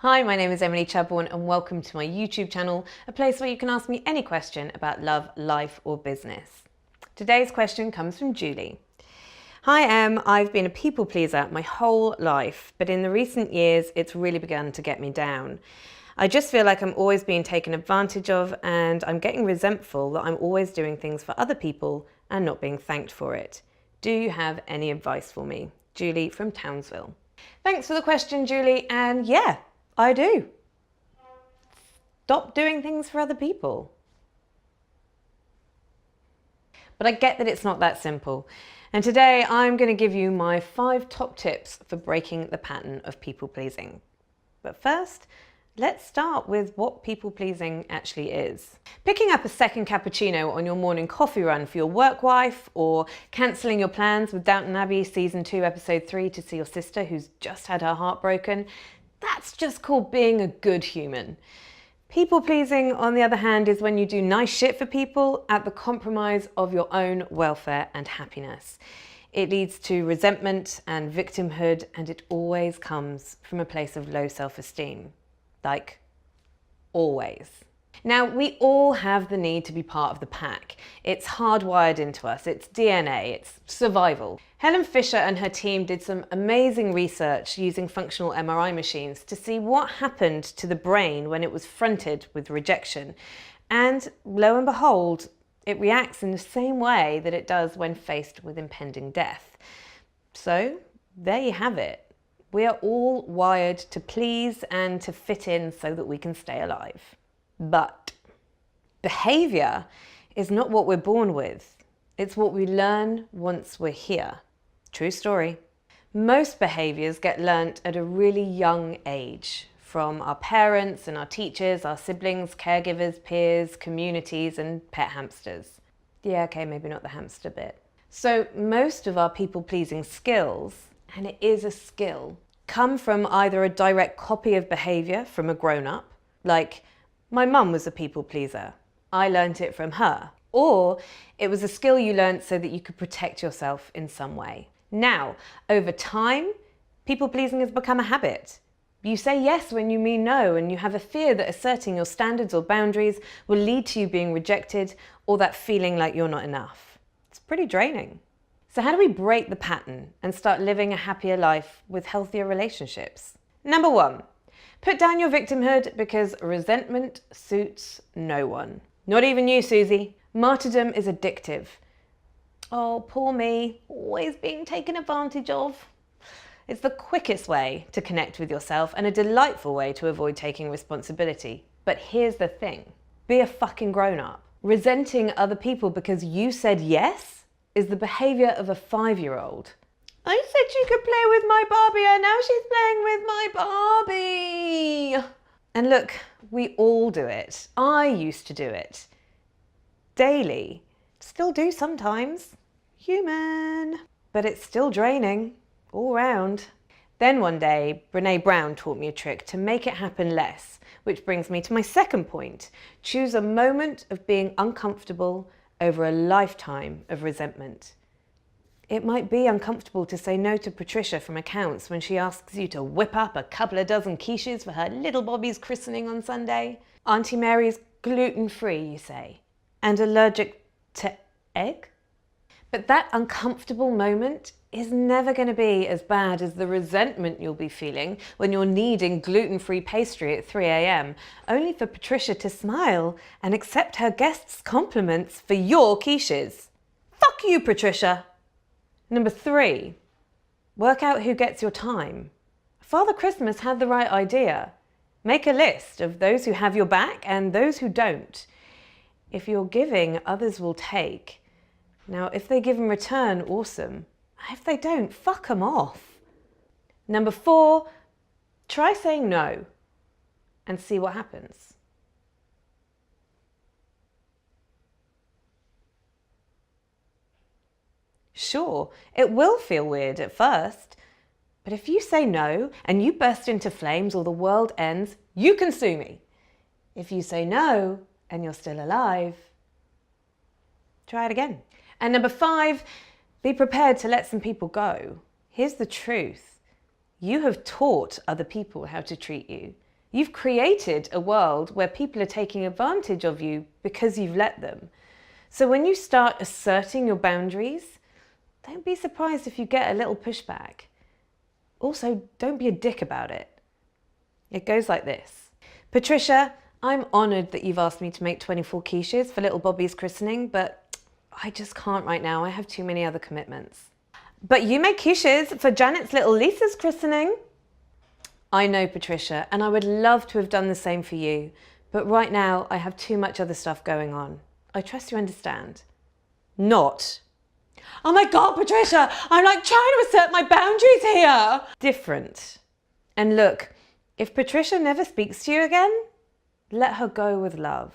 Hi, my name is Emily Chadbourne and welcome to my YouTube channel, a place where you can ask me any question about love, life or business. Today's question comes from Julie. Hi Em, I've been a people pleaser my whole life, but in the recent years it's really begun to get me down. I just feel like I'm always being taken advantage of and I'm getting resentful that I'm always doing things for other people and not being thanked for it. Do you have any advice for me? Julie from Townsville. Thanks for the question, Julie, and yeah, I do. Stop doing things for other people. But I get that it's not that simple. And today I'm going to give you my 5 top tips for breaking the pattern of people pleasing. But first, let's start with what people pleasing actually is. Picking up a second cappuccino on your morning coffee run for your work wife, or cancelling your plans with Downton Abbey season 2 episode 3 to see your sister who's just had her heart broken, that's just called being a good human. People pleasing, on the other hand, is when you do nice shit for people at the compromise of your own welfare and happiness. It leads to resentment and victimhood, and it always comes from a place of low self-esteem. Like, always. Now, we all have the need to be part of the pack. It's hardwired into us, it's DNA, it's survival. Helen Fisher and her team did some amazing research using functional MRI machines to see what happened to the brain when it was fronted with rejection. And lo and behold, it reacts in the same way that it does when faced with impending death. So, there you have it. We are all wired to please and to fit in so that we can stay alive. But behaviour is not what we're born with. It's what we learn once we're here. True story. Most behaviours get learnt at a really young age from our parents and our teachers, our siblings, caregivers, peers, communities and pet hamsters. Yeah, okay, maybe not the hamster bit. So most of our people-pleasing skills, and it is a skill, come from either a direct copy of behaviour from a grown-up, like my mum was a people pleaser, I learnt it from her, or it was a skill you learnt so that you could protect yourself in some way. Now, over time, people pleasing has become a habit. You say yes when you mean no, and you have a fear that asserting your standards or boundaries will lead to you being rejected or that feeling like you're not enough. It's pretty draining. So how do we break the pattern and start living a happier life with healthier relationships? Number 1, put down your victimhood because resentment suits no one. Not even you, Susie. Martyrdom is addictive. Oh, poor me, always being taken advantage of. It's the quickest way to connect with yourself and a delightful way to avoid taking responsibility. But here's the thing, be a fucking grown-up. Resenting other people because you said yes is the behaviour of a 5-year-old. I said she could play with my Barbie and now she's playing with my Barbie. And look, we all do it. I used to do it. Daily. Still do sometimes. Human. But it's still draining. All round. Then one day, Brené Brown taught me a trick to make it happen less, which brings me to my second point. Choose a moment of being uncomfortable over a lifetime of resentment. It might be uncomfortable to say no to Patricia from accounts when she asks you to whip up a couple of dozen quiches for her little Bobby's christening on Sunday. Auntie Mary's gluten-free, you say, and allergic to egg? But that uncomfortable moment is never going to be as bad as the resentment you'll be feeling when you're kneading gluten-free pastry at 3 a.m, only for Patricia to smile and accept her guests' compliments for your quiches. Fuck you, Patricia! Number 3, work out who gets your time. Father Christmas had the right idea. Make a list of those who have your back and those who don't. If you're giving, others will take. Now, if they give in return, awesome. If they don't, fuck them off. Number 4, try saying no and see what happens. Sure, it will feel weird at first, but if you say no and you burst into flames or the world ends, you can sue me. If you say no and you're still alive, try it again. And number 5, be prepared to let some people go. Here's the truth. You have taught other people how to treat you. You've created a world where people are taking advantage of you because you've let them. So when you start asserting your boundaries, don't be surprised if you get a little pushback. Also, don't be a dick about it. It goes like this. Patricia, I'm honoured that you've asked me to make 24 quiches for little Bobby's christening, but I just can't right now. I have too many other commitments. But you make quiches for Janet's little Lisa's christening. I know, Patricia, and I would love to have done the same for you, but right now I have too much other stuff going on. I trust you understand. Not, oh my God, Patricia, I'm like trying to assert my boundaries here. Different. And look, if Patricia never speaks to you again, let her go with love.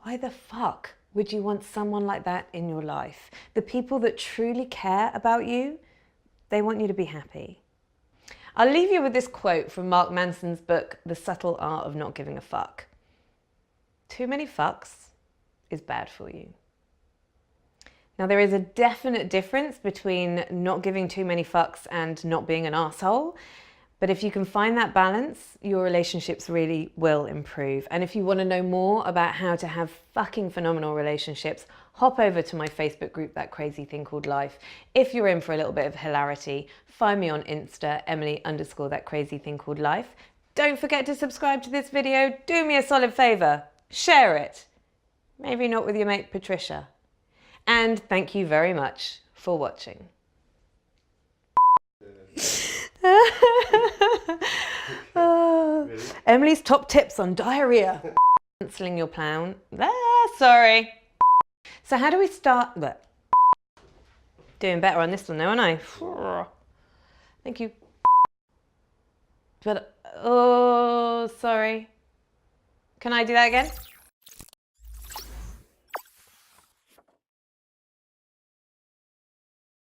Why the fuck would you want someone like that in your life? The people that truly care about you, they want you to be happy. I'll leave you with this quote from Mark Manson's book, The Subtle Art of Not Giving a Fuck. Too many fucks is bad for you. Now, there is a definite difference between not giving too many fucks and not being an asshole. But if you can find that balance, your relationships really will improve. And if you want to know more about how to have fucking phenomenal relationships, hop over to my Facebook group, That Crazy Thing Called Life. If you're in for a little bit of hilarity, find me on Insta, Emily_That Crazy Thing Called Life. Don't forget to subscribe to this video. Do me a solid favor. Share it. Maybe not with your mate Patricia. And thank you very much for watching. Really? Emily's top tips on diarrhea. Cancelling your plan. Sorry. So how do we start? Doing better on this one now, aren't I? Thank you. But, oh, sorry. Can I do that again?